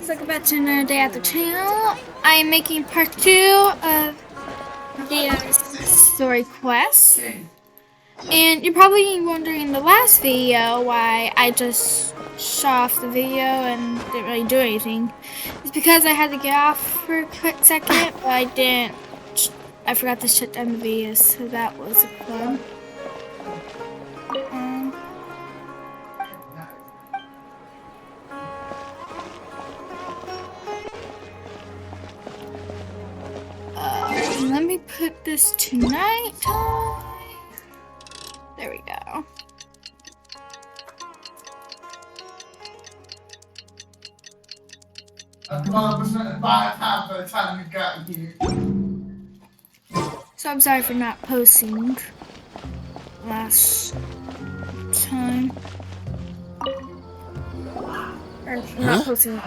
welcome back to another day at the channel. I am making part 2 of Dehya's story quest. And you're probably wondering in the last video why I just shut off the video and didn't really do anything. It's because I had to get off for a quick second, but I didn't. I forgot to shut down the video, so that was fun. Let me put this to nighttime. There we go. By the time we got here. So I'm sorry for not posting last time. Or not posting.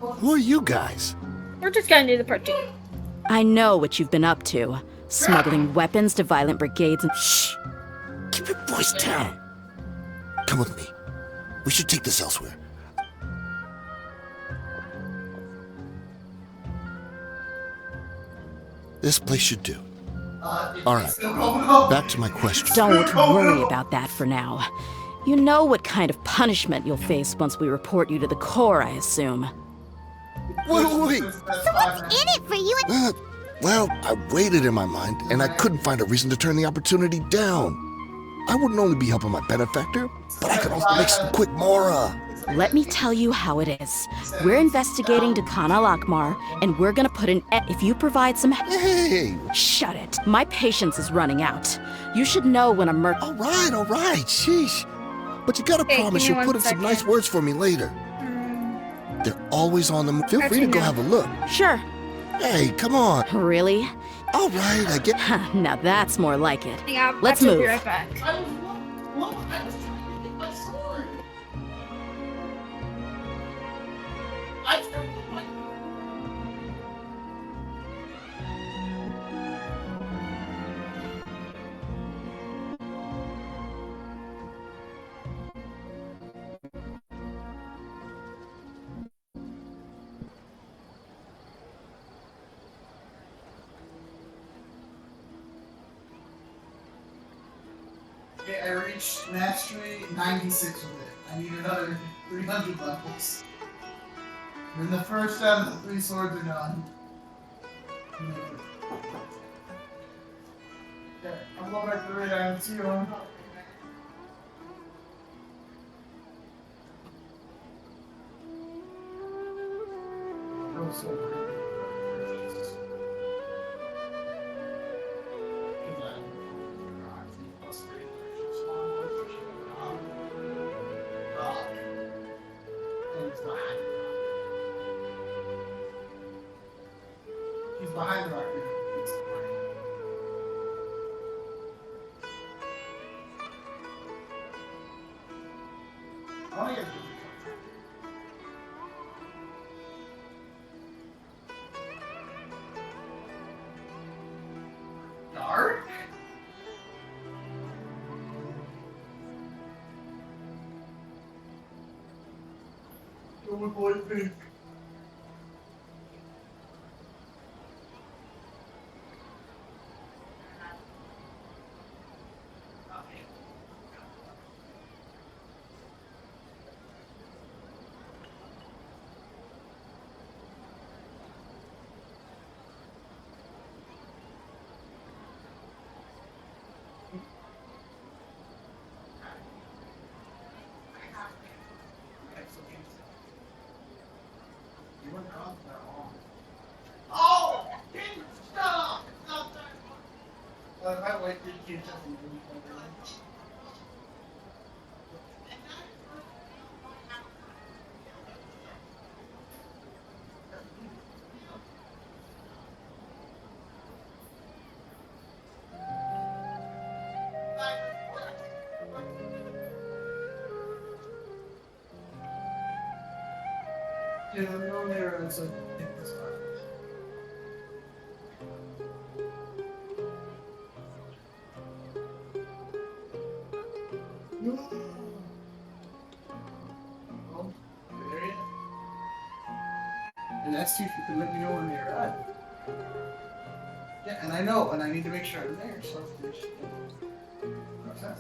Who are you guys? We're just gonna do the part 2. I know what you've been up to. Smuggling weapons to violent brigades and— Shh! Keep your voice down. Come with me. We should take this elsewhere. This place should do. Alright, back to my question. Don't worry about that for now. You know what kind of punishment you'll face once we report you to the Corps, I assume. Wait. So what's in it for you? Well, I waited in my mind, and I couldn't find a reason to turn the opportunity down. I wouldn't only be helping my benefactor, but I could also make some quick mora. Let me tell you how it is. We're investigating Dehya al-Akmar, and we're gonna put an if you provide some— Hey! Shut it. My patience is running out. You should know when a Alright, sheesh. But you gotta promise you'll put in some nice words for me later. They're always on the move. Feel free to go have a look. Sure. Hey, come on. Really? Alright, I get— Now that's more like it. Yeah, Let's I'll move. be right back. I was trying to get my sword. Okay, I reached mastery 96 with it. I need another 300 levels. Then the first out of the 3 swords are done. Okay, I'm going back to the raid item 2. Oh, so He's behind the rock. I want to get dark. Go boy pink. Oh! Stop! Stop that! I like the kids. Yeah, I'm going there and so take this part. And that's if you can let me know when they arrive. Yeah, and I know, and I need to make sure I'm there, so process.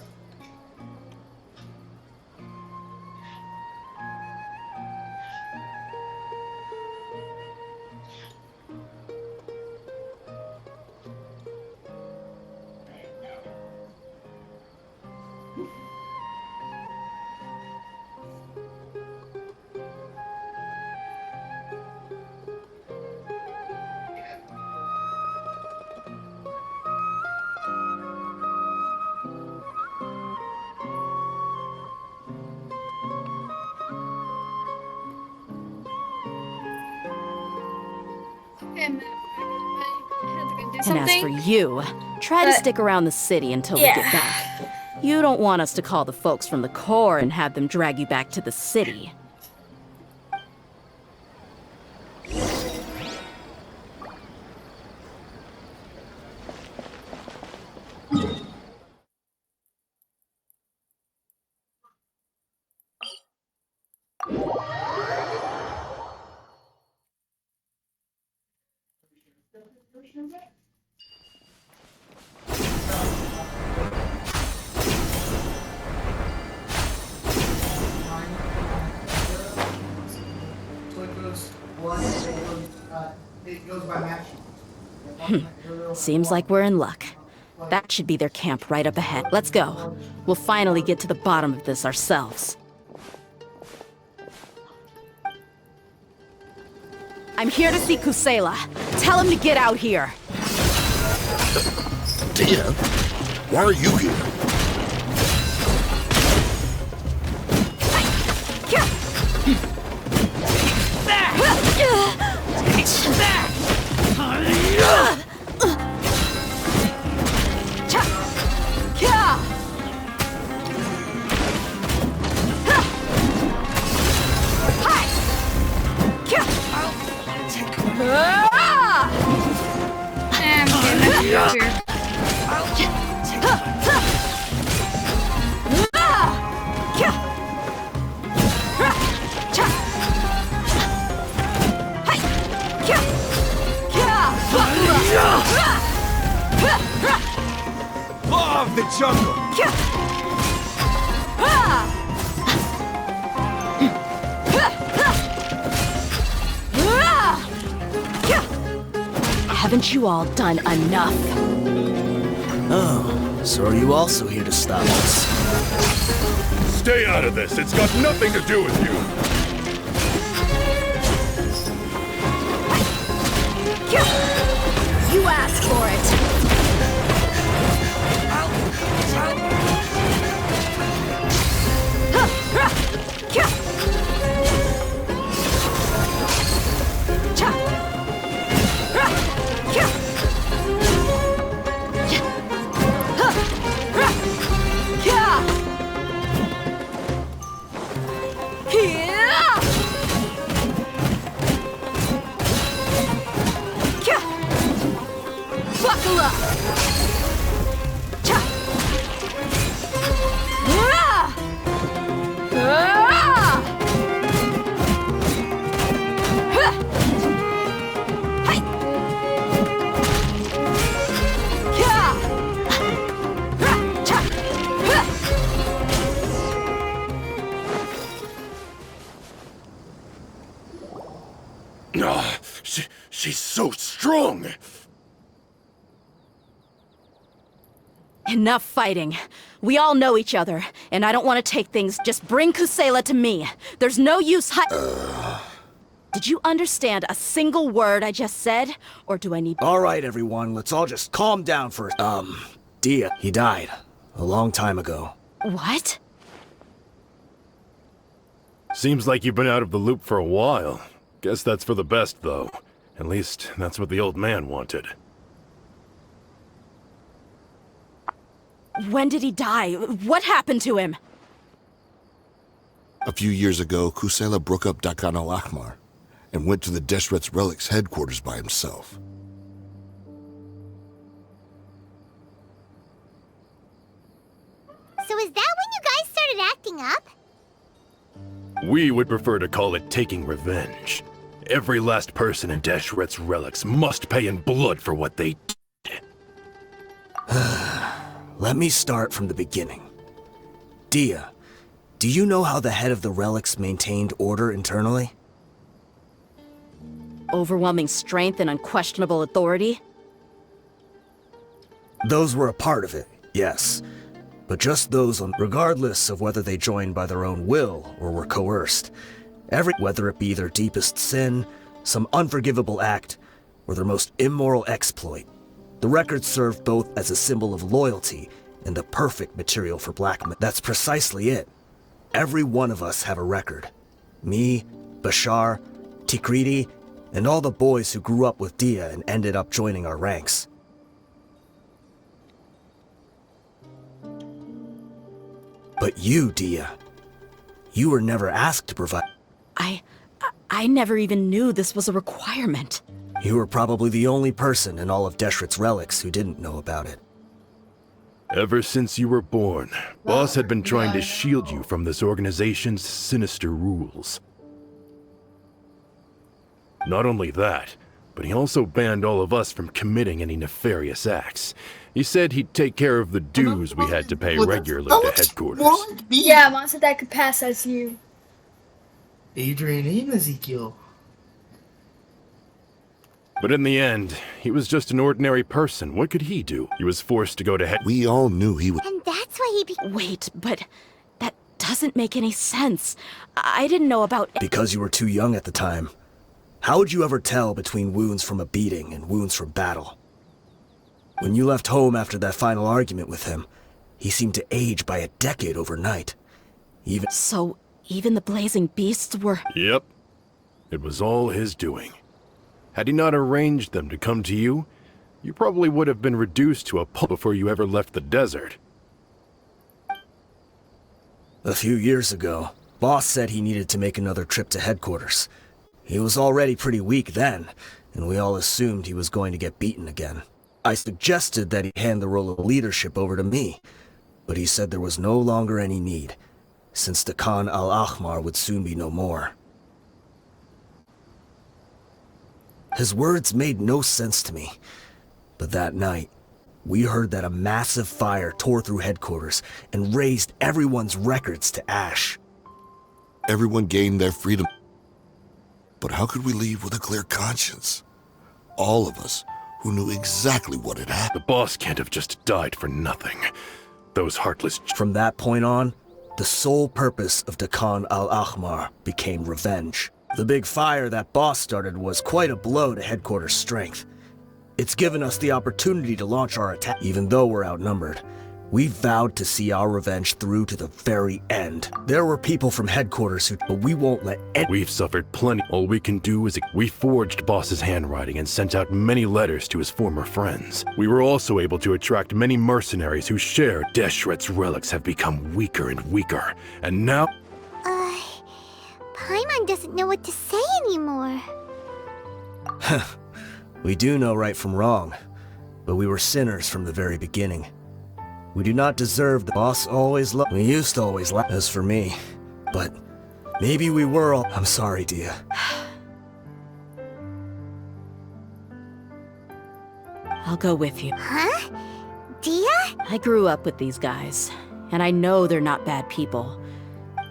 Okay, I'm gonna do And as for something. you, try to But- stick around the city until we Yeah. get back. You don't want us to call the folks from the Corps and have them drag you back to the city. So it goes one, it goes by match. Seems like we're in luck. That should be their camp right up ahead. Let's go. We'll finally get to the bottom of this ourselves. I'm here to see Kusela. Tell him to get out here. Dehya, why are you here? Law of the jungle! Haven't you all done enough? Oh, so are you also here to stop us? Stay out of this. It's got nothing to do with you. You asked for it. Buckle up! She's so strong. Enough fighting. We all know each other, and I don't want to take things. Just bring Kusela to me. There's no use Did you understand a single word I just said? Or do I need... All right, everyone, let's all just calm down for Dehya, he died a long time ago. What? Seems like you've been out of the loop for a while. Guess that's for the best, though. At least, that's what the old man wanted. When did he die? What happened to him? A few years ago, Kusela broke up Dakan al-Ahmar and went to the Deshret's Relics headquarters by himself. So is that when you guys started acting up? We would prefer to call it taking revenge. Every last person in Deshret's relics must pay in blood for what they did. Let me start from the beginning. Dehya, do you know how the head of the relics maintained order internally? Overwhelming strength and unquestionable authority? Those were a part of it, yes. But just those regardless of whether they joined by their own will or were coerced. Whether it be their deepest sin, some unforgivable act, or their most immoral exploit, the records serve both as a symbol of loyalty and the perfect material for blackmail. That's precisely it. Every one of us have a record. Me, Bashar, Tikriti, and all the boys who grew up with Dehya and ended up joining our ranks. But you, Dehya, you were never asked to provide. I never even knew this was a requirement. You were probably the only person in all of Deshret's relics who didn't know about it. Ever since you were born, Boss had been trying to shield you from this organization's sinister rules. Not only that, but he also banned all of us from committing any nefarious acts. He said he'd take care of the dues we had to pay regularly to headquarters. Yeah, monster that could pass as you. Adrian and Ezekiel. But in the end, he was just an ordinary person. What could he do? He was forced to go to We all knew he was. And that's why he Wait, but that doesn't make any sense. I didn't know about... Because you were too young at the time. How would you ever tell between wounds from a beating and wounds from battle? When you left home after that final argument with him, he seemed to age by a decade overnight. So, even the blazing beasts were... Yep. It was all his doing. Had he not arranged them to come to you, you probably would have been reduced to a pulp before you ever left the desert. A few years ago, Boss said he needed to make another trip to headquarters. He was already pretty weak then, and we all assumed he was going to get beaten again. I suggested that he hand the role of leadership over to me, but he said there was no longer any need, since the Khan al-Ahmar would soon be no more. His words made no sense to me, but that night, we heard that a massive fire tore through headquarters and razed everyone's records to ash. Everyone gained their freedom. But how could we leave with a clear conscience? All of us who knew exactly what had happened. The boss can't have just died for nothing. Those heartless... From that point on, the sole purpose of the Khan al-Ahmar became revenge. The big fire that Boss started was quite a blow to headquarters' strength. It's given us the opportunity to launch our attack, even though we're outnumbered. We vowed to see our revenge through to the very end. There were people from headquarters who... But we won't let any... We've suffered plenty. All we can do is... We forged Boss's handwriting and sent out many letters to his former friends. We were also able to attract many mercenaries who share Deshret's relics have become weaker and weaker. And now... Paimon doesn't know what to say anymore. We do know right from wrong, but we were sinners from the very beginning. We do not deserve the boss always love. We used to always laugh. As for me, but maybe we were all. I'm sorry, Dehya. I'll go with you. Huh? Dehya? I grew up with these guys, and I know they're not bad people.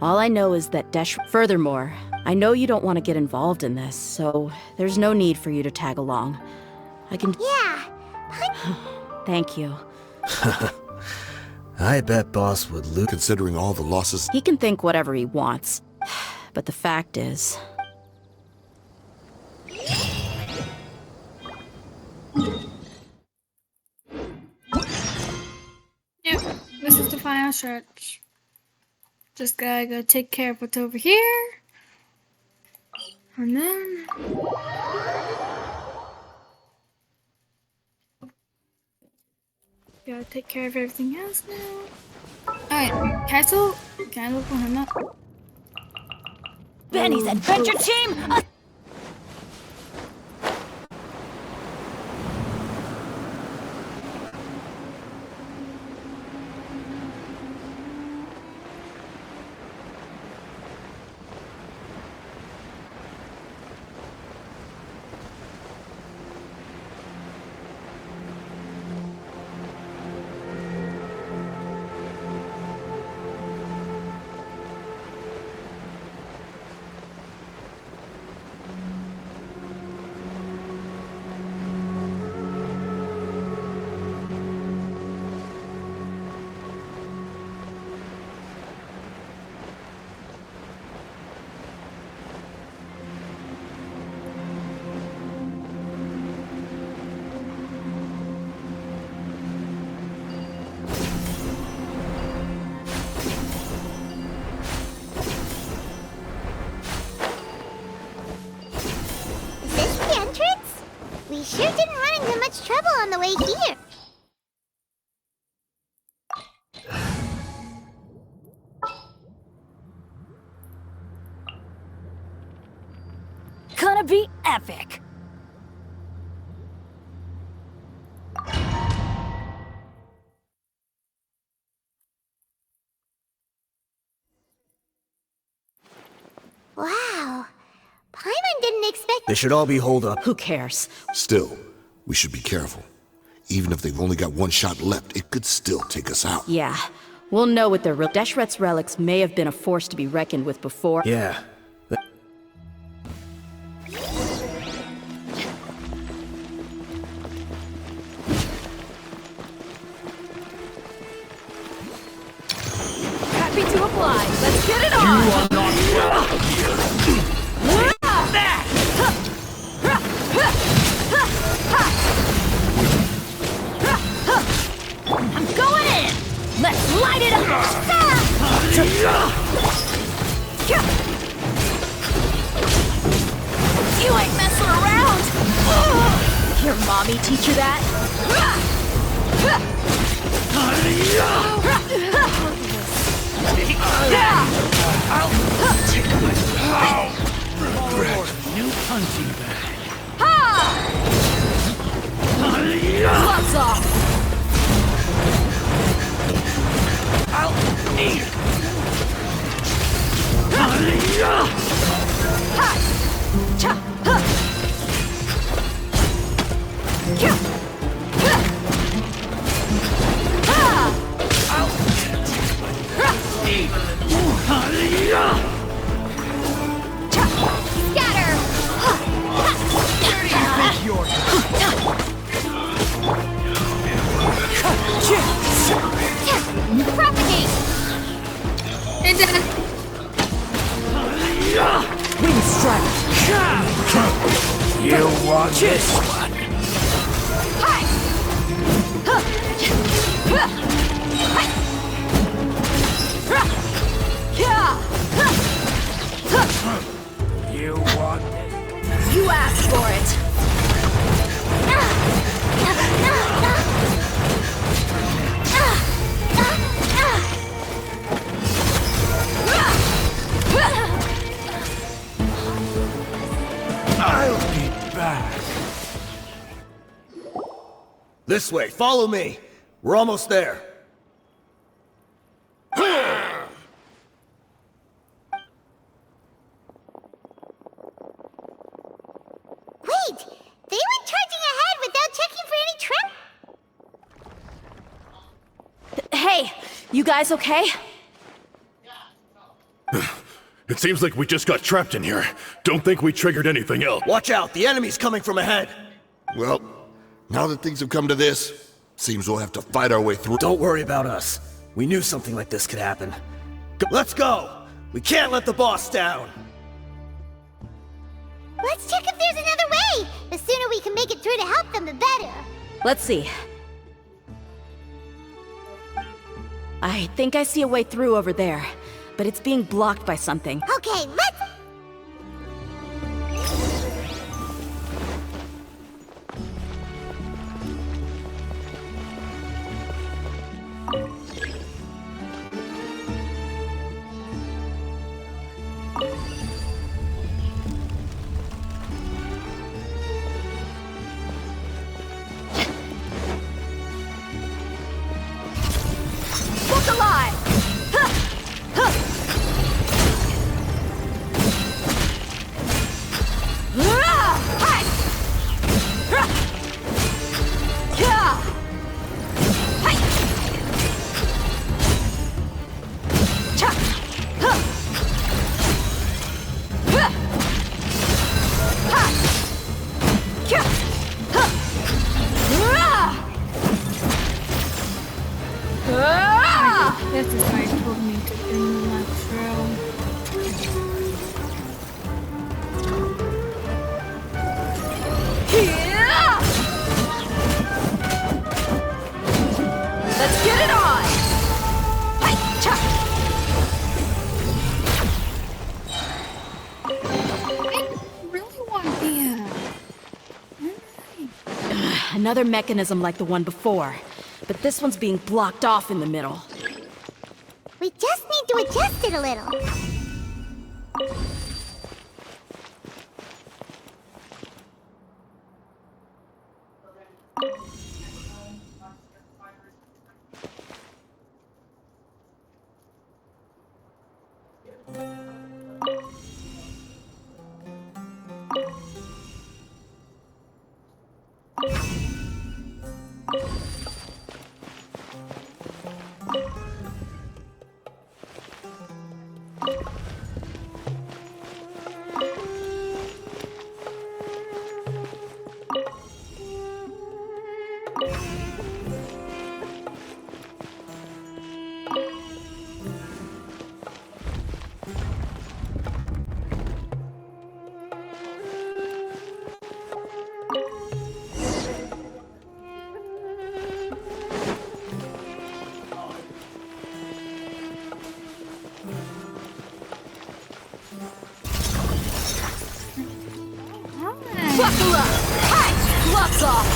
All I know is that Furthermore, I know you don't want to get involved in this, so there's no need for you to tag along. I can... Yeah. Thank you. I bet Boss would lose. Considering all the losses. He can think whatever he wants, but the fact is... Yep, this is the final stretch. Just gotta go take care of what's over here. And then... Gotta take care of everything else now. Alright, Castle. Can I open him up? Benny's adventure team! We sure didn't run into much trouble on the way here. Gonna be epic. Wow. Paimon didn't expect. They should all be holed up. Who cares? Still, we should be careful. Even if they've only got one shot left, it could still take us out. Yeah. We'll know what their real Deshret's relics may have been a force to be reckoned with before. Yeah. Happy to oblige. Let's get it on! You are not welcome here. I'm going in! Let's light it up! You ain't messing around! Your mommy teach you that? New punching bag. Gloves off! I'll eat it. Scatter! Propagate! It did. Wing strike. You want this one? You want this? You asked for it! I'll be back. This way, follow me. We're almost there. Wait! They went charging ahead without checking for any trap. Hey, you guys okay? It seems like we just got trapped in here. Don't think we triggered anything else. Watch out, the enemy's coming from ahead. Well, now that things have come to this, seems we'll have to fight our way through. Don't worry about us. We knew something like this could happen. Let's go! We can't let the boss down! Let's check if there's another way. The sooner we can make it through to help them, the better. Let's see. I think I see a way through over there, but it's being blocked by something. Okay, let's... Look alive! That's just why I told me to bring that through. Let's get it on! I really want Dehya. Alright. Another mechanism like the one before. But this one's being blocked off in the middle. We just need to adjust it a little. Buckle up! Hi! Gloves off!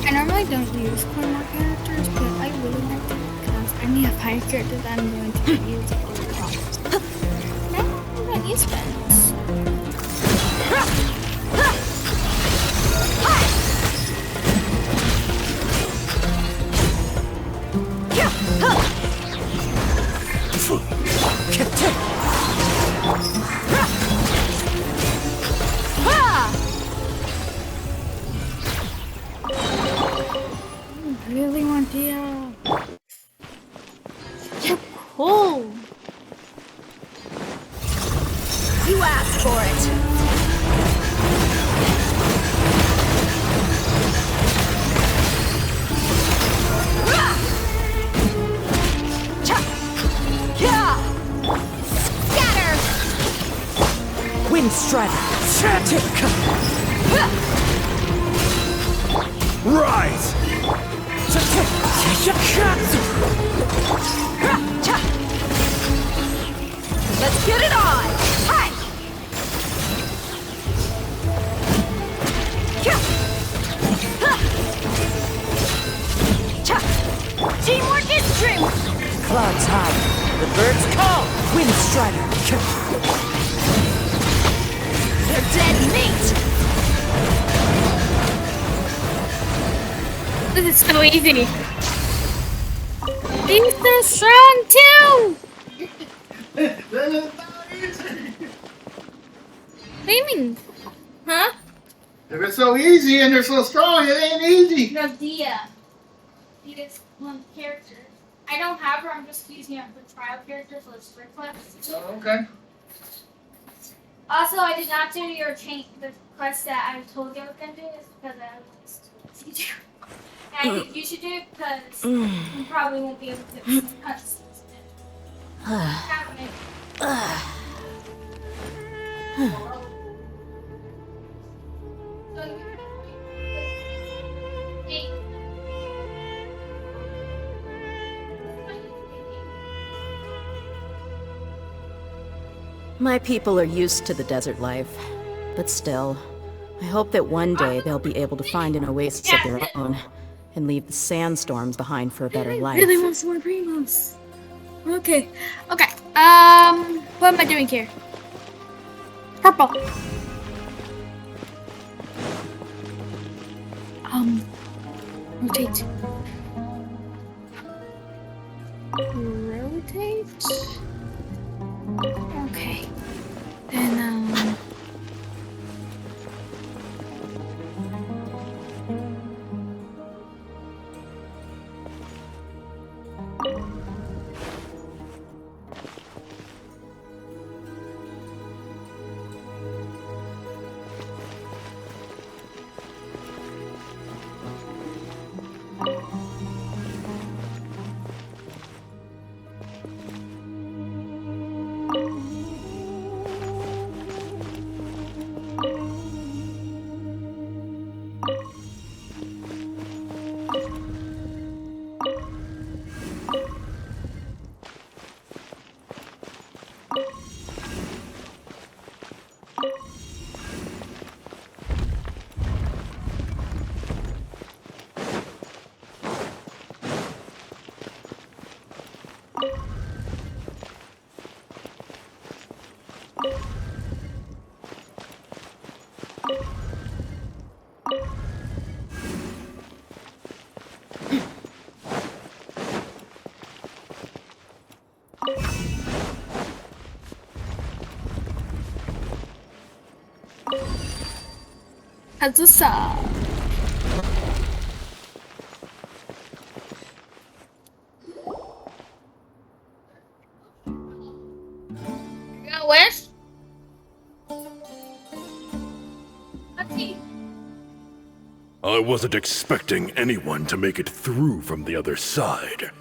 I normally don't use Cornwall characters, but I really like them because I need a fire character that I'm going to be using all the time. I don't use friends. I really want Dehya. So cool. You asked for it! Scatter! Wind Strider. Rise! Let's get it on! Hi! Teamwork is strength! Clouds high. The birds call. Wind Strider. They're dead meat! This is so easy. He's so strong too. That is not easy. What do you mean? Huh? If it's so easy and they're so strong, it ain't easy. No, Dehya. Dehya's one character. I don't have her. I'm just using her for trial character for the sprint quest. Oh, okay. Also, I did not do your the quest that I told you I was gonna do. Is because I was too lazy to. And I think you should do it because you probably won't be able to. My people are used to the desert life, but still, I hope that one day they'll be able to find an oasis of their own and leave the sandstorms behind for a better life. Really want some more primos. Okay. Okay. What am I doing here? Purple. Rotate. Rotate. Okay. Then, That's what's up. You got a wish? Let's see. I wasn't expecting anyone to make it through from the other side.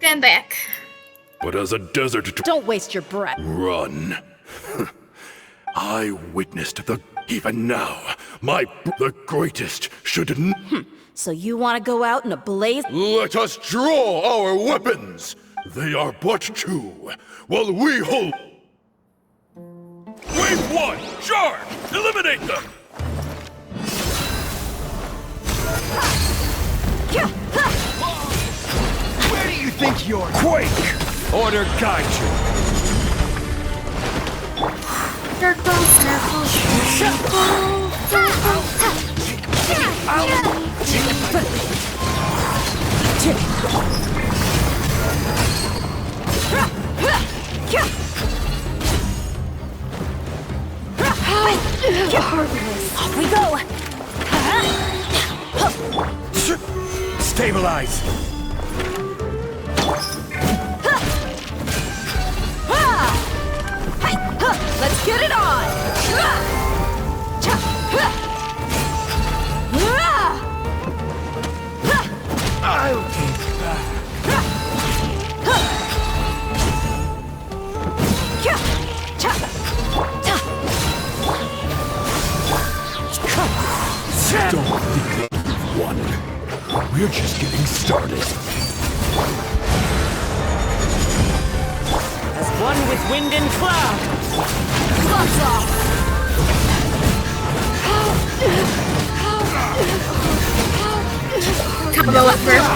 Getting back. But as a desert Don't waste your breath. run. I witnessed even now, the greatest should So you want to go out in a blaze? Let us draw our weapons. They are but two, while we hold. Wave one, charge! Eliminate them! Where do you think you're? Quake! Order guide you. Circle, circle, circle, Off we go! Stabilize. Let's get it on! I'll take it back. Don't think we've won. We're just getting started. As one with wind and cloud. Gloves off! combo at first.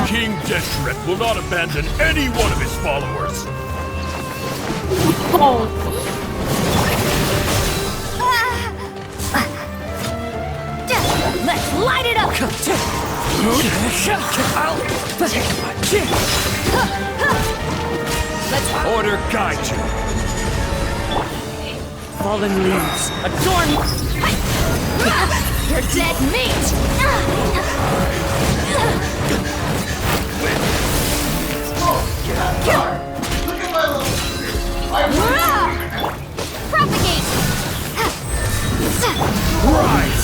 King Deshret will not abandon any one of his followers. Oh. Let's light it up! Let's Order guide you. Fallen leaves, adorn. You're dead meat! Look at my little... Propagate! Rise!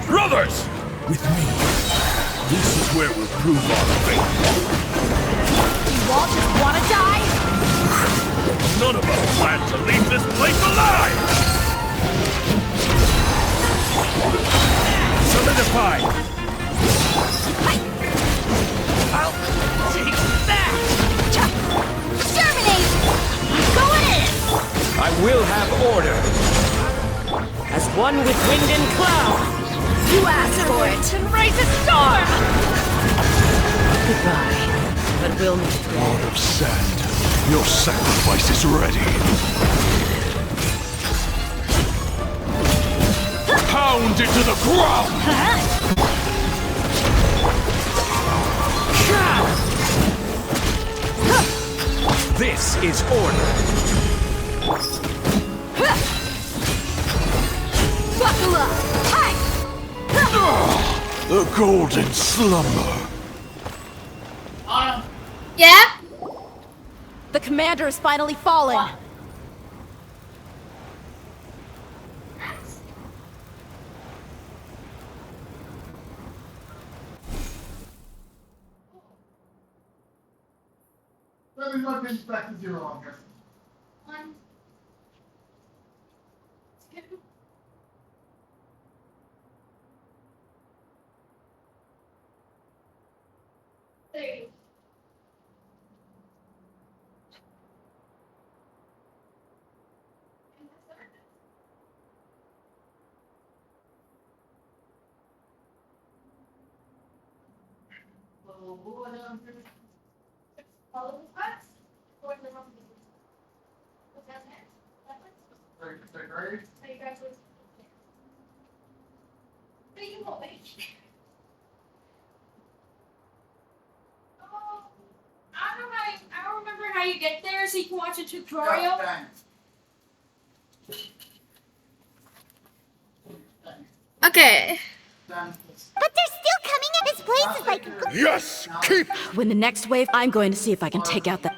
Brothers! With me, This is where we'll prove our faith. You all just wanna die? None of us plan to leave this place alive! Solidify! I'll take that! Exterminate! Going in! I will have order. As one with wind and cloud. You asked for it! And raise a storm! Goodbye. But we'll meet again. Lord of Sand, your sacrifice is ready. Pound it to the ground! This is order. Buckle up! Hi! The golden slumber. Yeah? The commander has finally fallen. Let me not get back to 0, I guess. One. Two. Three. Follow the spots. Or the wrong people. What's that next? That one? Right? How you guys look? What are you holding? Oh, I don't remember how you get there, so you can watch a tutorial. Okay. But they're still coming in. This place is like... Yes, keep. When the next wave, I'm going to see if I can take out the...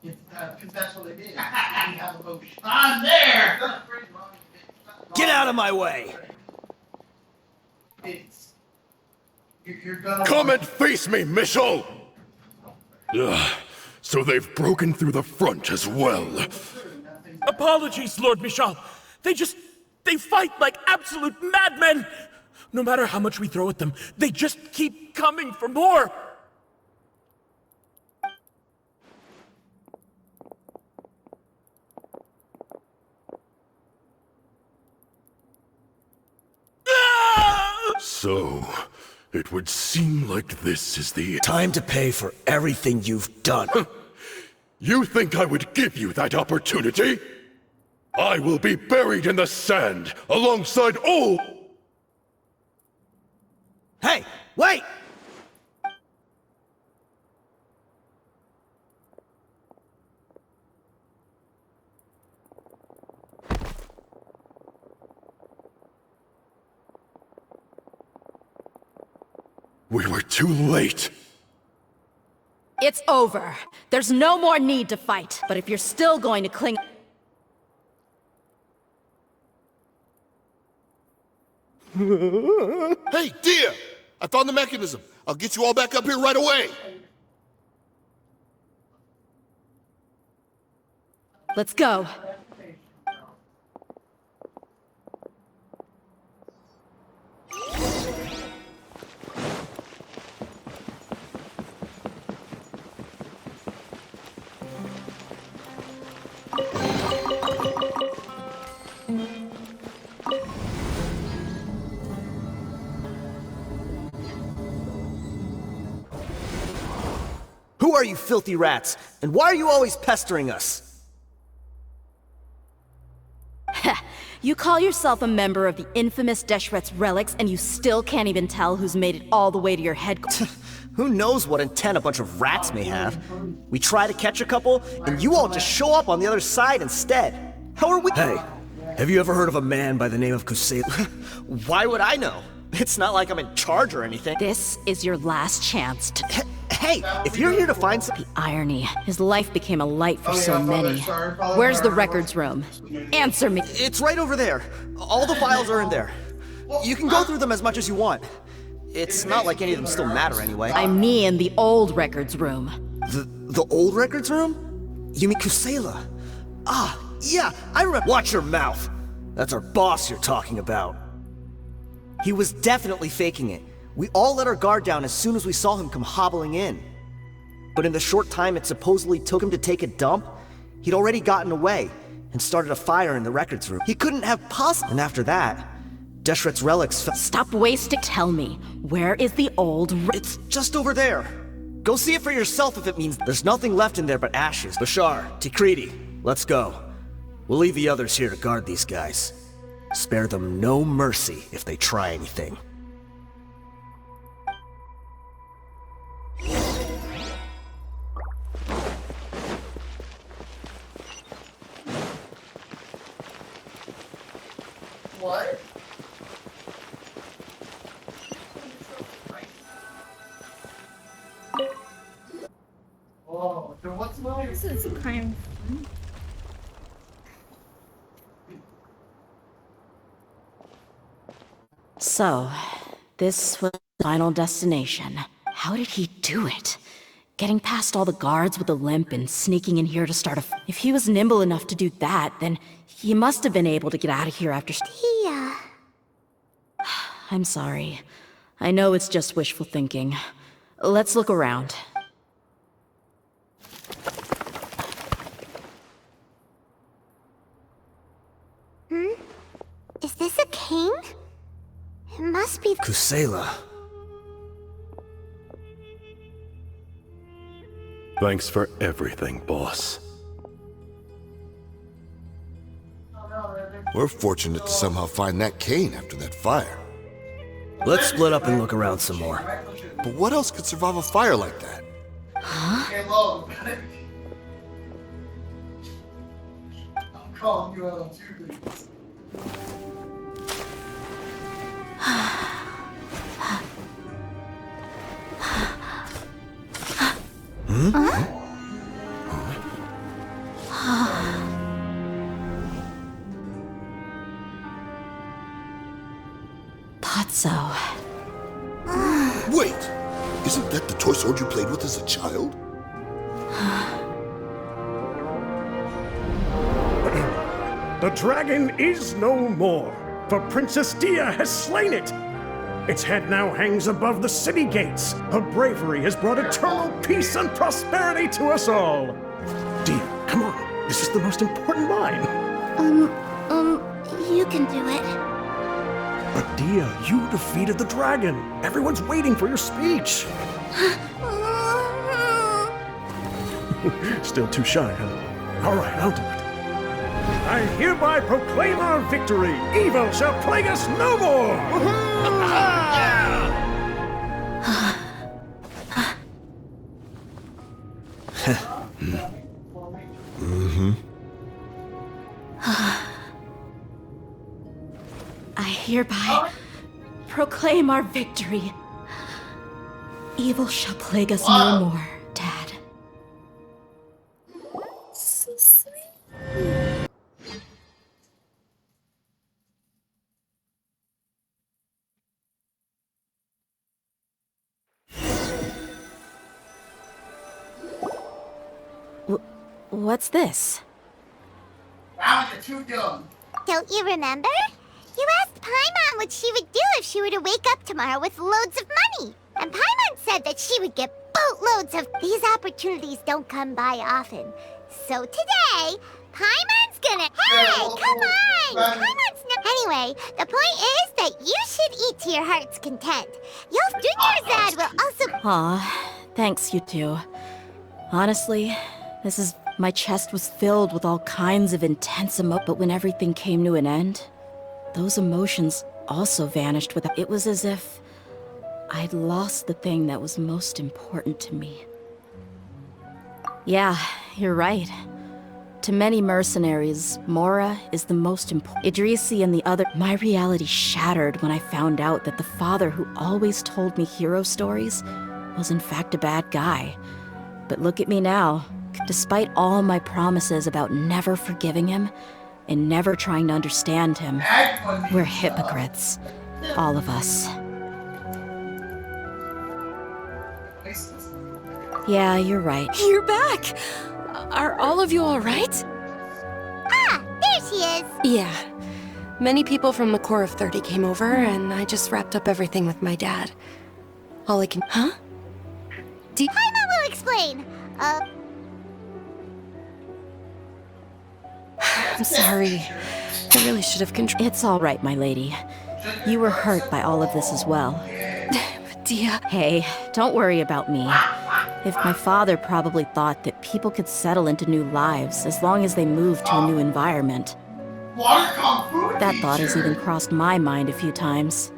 Because that's what they did. We have a vote. I'm there! Get out of my way! It's... You're gonna... Come and face me, Michel. So they've broken through the front as well. Apologies, Lord Michal. They fight like absolute madmen. No matter how much we throw at them, they just keep coming for more. So, it would seem like this is the... Time to pay for everything you've done. You think I would give you that opportunity? I will be buried in the sand alongside all... Hey, wait! We were too late. It's over. There's no more need to fight. But if you're still going to cling... Hey, Dehya! I found the mechanism. I'll get you all back up here right away. Let's go. Who are you filthy rats? And why are you always pestering us? You call yourself a member of the infamous Deshret's relics, and you still can't even tell who's made it all the way to your headquarters. Who knows what intent a bunch of rats may have? We try to catch a couple, and you all just show up on the other side instead. How are we— Hey, have you ever heard of a man by the name of Kusei? Why would I know? It's not like I'm in charge or anything. This is your last chance to— Hey, if you're here to find some— The irony. His life became a light for so many. Where's the records room? Answer me. It's right over there. All the files are in there. You can go through them as much as you want. It's not like any of them still matter anyway. I mean the old records room. The old records room? You mean Kusela? Ah, yeah, I remember— Watch your mouth! That's our boss you're talking about. He was definitely faking it. We all let our guard down as soon as we saw him come hobbling in. But in the short time it supposedly took him to take a dump, he'd already gotten away and started a fire in the records room. He couldn't have possibly— And after that, Deshret's relics— Stop wasting— Tell me, where is the old It's just over there. Go see it for yourself if it means— There's nothing left in there but ashes. Bashar, Tikriti, let's go. We'll leave the others here to guard these guys. Spare them no mercy if they try anything. What? Oh, so what's my— This is kind of fun. So, this was the final destination. How did he do it? Getting past all the guards with a limp and sneaking in here to start a— If he was nimble enough to do that, then he must have been able to get out of here after— Dehya. I'm sorry. I know it's just wishful thinking. Let's look around. Is this a cane? It must be— Kusela. Thanks for everything, boss. We're fortunate to somehow find that cane after that fire. Let's split up and look around some more. But what else could survive a fire like that? Hello. I'm calling you out on 2 things. Patso. Wait! Isn't that the toy sword you played with as a child? The dragon is no more, for Princess Dehya has slain it. Its head now hangs above the city gates. Her bravery has brought eternal peace and prosperity to us all. Dehya, come on. This is the most important line. You can do it. But Dehya, you defeated the dragon. Everyone's waiting for your speech. Still too shy, huh? All right, I'll do it. I hereby proclaim our victory. Evil shall plague us no more. I hereby proclaim our victory. Evil shall plague us no more, Dad. So sweet. What's this? Wow, you're too young. Don't you remember? You asked Paimon what she would do if she were to wake up tomorrow with loads of money. And Paimon said that she would get boatloads of— These opportunities don't come by often. So today, Paimon's gonna— Hey, come on! Paimon's Anyway, the point is that you should eat to your heart's content. Your Junior Zad will also— Aw, thanks, you two. Honestly, my chest was filled with all kinds of intense but when everything came to an end, those emotions also vanished with it. Was as if I'd lost the thing that was most important to me. Yeah, you're right. To many mercenaries, Mora is the most important. Idrisi and the other. My reality shattered when I found out that the father who always told me hero stories was in fact a bad guy. But look at me now. Despite all my promises about never forgiving him and never trying to understand him, we're hypocrites. All of us. Yeah, you're right. You're back! Are all of you alright? Ah, there she is. Yeah. Many people from the Corps of 30 came over, and I just wrapped up everything with my dad. All I can... Huh? Paimon will explain. I'm sorry. I really should have controlled... It's all right, my lady. You were hurt by all of this as well. Dehya... Hey, don't worry about me. If my father probably thought that people could settle into new lives as long as they moved to a new environment. That thought has even crossed my mind a few times.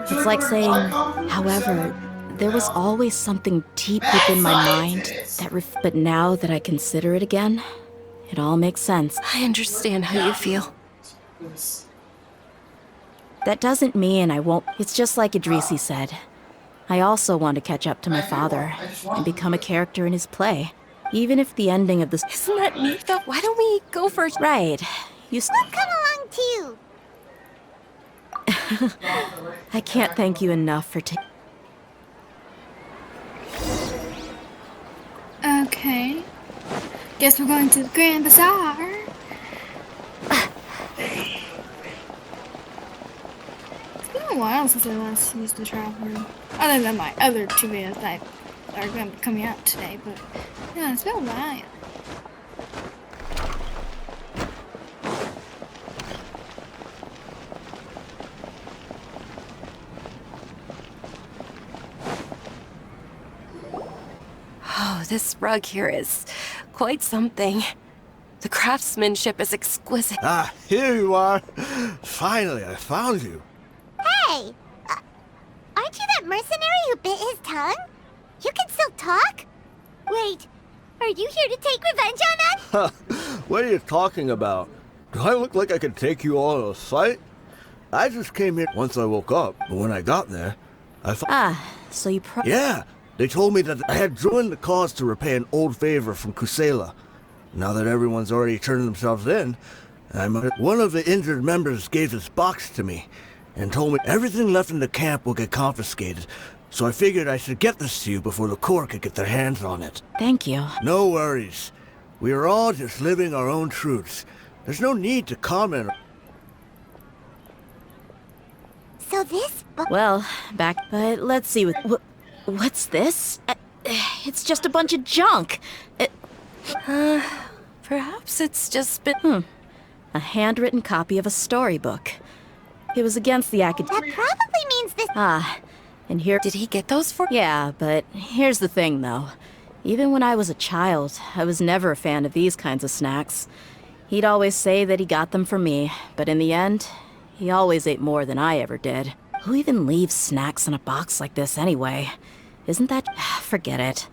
It's like saying, however, there was always something deep within my mind that but now that I consider it again, it all makes sense. I understand how you feel. That doesn't mean I won't. It's just like Idrisi said. I also want to catch up to my father and become a character in his play. Even if the ending of this... Isn't that neat, though? Why don't we go first? Right. I'll come along too. I can't thank you enough for Okay. Guess we're going to the Grand Bazaar. It's been a while since I last used the traveler. Other than my other two videos that are going to be coming out today, but yeah, it's been a while. Oh, this rug here is quite something. The craftsmanship is exquisite. Ah, here you are. Finally, I found you. Hey, aren't you that mercenary who bit his tongue? You can still talk? Wait, are you here to take revenge on us? What are you talking about? Do I look like I could take you all to a fight? I just came here once I woke up, but when I got there, I thought... so you Yeah, they told me that I had joined the cause to repay an old favor from Kusela. Now that everyone's already turned themselves in, one of the injured members gave this box to me and told me everything left in the camp will get confiscated. So I figured I should get this to you before the Corps could get their hands on it. Thank you. No worries. We are all just living our own truths. There's no need to comment. So this book... Well, but let's see. What's this? It's just a bunch of junk. Perhaps it's just been... A handwritten copy of a storybook. It was against the That probably means this... And here... Did he get those for... Yeah, but here's the thing, though. Even when I was a child, I was never a fan of these kinds of snacks. He'd always say that he got them for me, but in the end, he always ate more than I ever did. Who even leaves snacks in a box like this anyway? Isn't that... Forget it.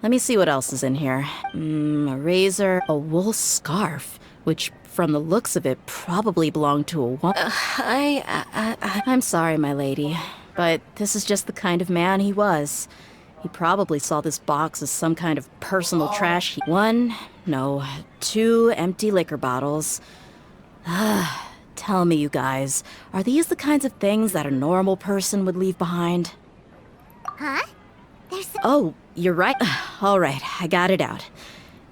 Let me see what else is in here. A razor, a wool scarf, which, from the looks of it, probably belonged to a woman. I'm sorry, my lady, but this is just the kind of man he was. He probably saw this box as some kind of personal trash. 2 empty liquor bottles. Tell me, you guys, are these the kinds of things that a normal person would leave behind? Huh? Oh, you're right. All right, I got it out.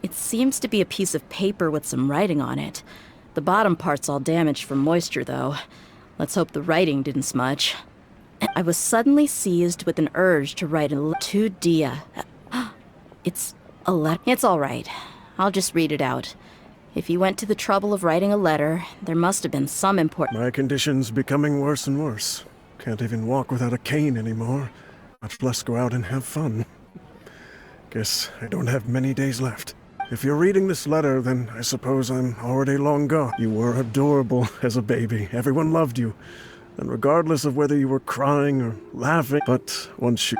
It seems to be a piece of paper with some writing on it. The bottom part's all damaged from moisture, though. Let's hope the writing didn't smudge. I was suddenly seized with an urge to write to Dehya. It's a letter. It's all right. I'll just read it out. If you went to the trouble of writing a letter, there must have been some important... My condition's becoming worse and worse. Can't even walk without a cane anymore, much less go out and have fun. Guess I don't have many days left. If you're reading this letter, then I suppose I'm already long gone. You were adorable as a baby. Everyone loved you. And regardless of whether you were crying or laughing, but once you...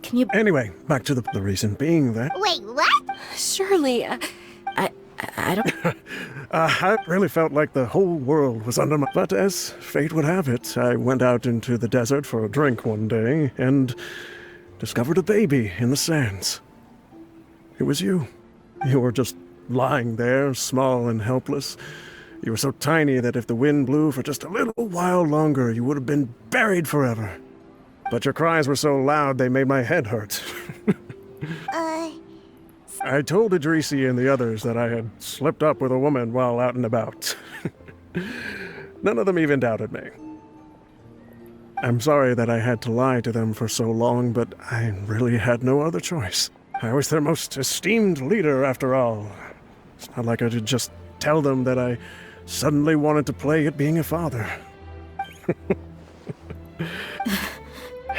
Can you... Anyway, back to the reason being that... Wait, what? Surely, I don't... I really felt like the whole world was under my... But as fate would have it, I went out into the desert for a drink one day and discovered a baby in the sands. It was you. You were just lying there, small and helpless. You were so tiny that if the wind blew for just a little while longer, you would have been buried forever. But your cries were so loud they made my head hurt. I told Idrisi and the others that I had slipped up with a woman while out and about. None of them even doubted me. I'm sorry that I had to lie to them for so long, but I really had no other choice. I was their most esteemed leader, after all. It's not like I could just tell them that I suddenly wanted to play at being a father.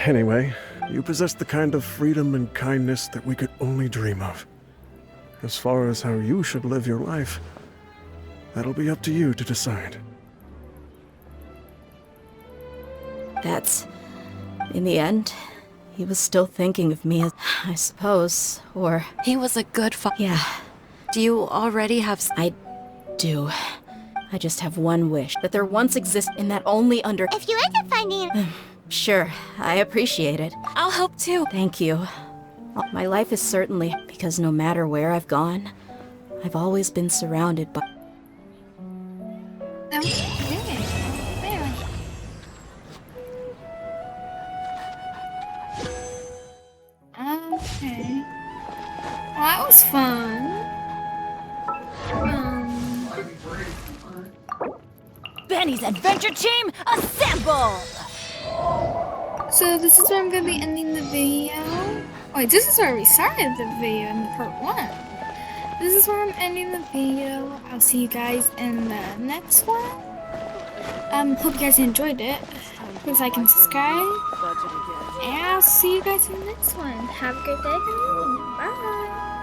Anyway, you possess the kind of freedom and kindness that we could only dream of. As far as how you should live your life, that'll be up to you to decide. That's... In the end, he was still thinking of me, I suppose, or... he was a good father. Yeah, Do you already have... I do. I just have one wish, that there once existed and that only under... If you end up finding... Sure, I appreciate it. I'll help too. Thank you. My life is certainly, because no matter where I've gone, I've always been surrounded by... Okay. Really? Okay. Well, that was fun. Benny's Adventure Team, assemble! So this is where I'm gonna be ending the video. Wait, this is where we started the video in part 1. This is where I'm ending the video. I'll see you guys in the next one. Hope you guys enjoyed it. Please like and subscribe. And I'll see you guys in the next one. Have a good day. Bye.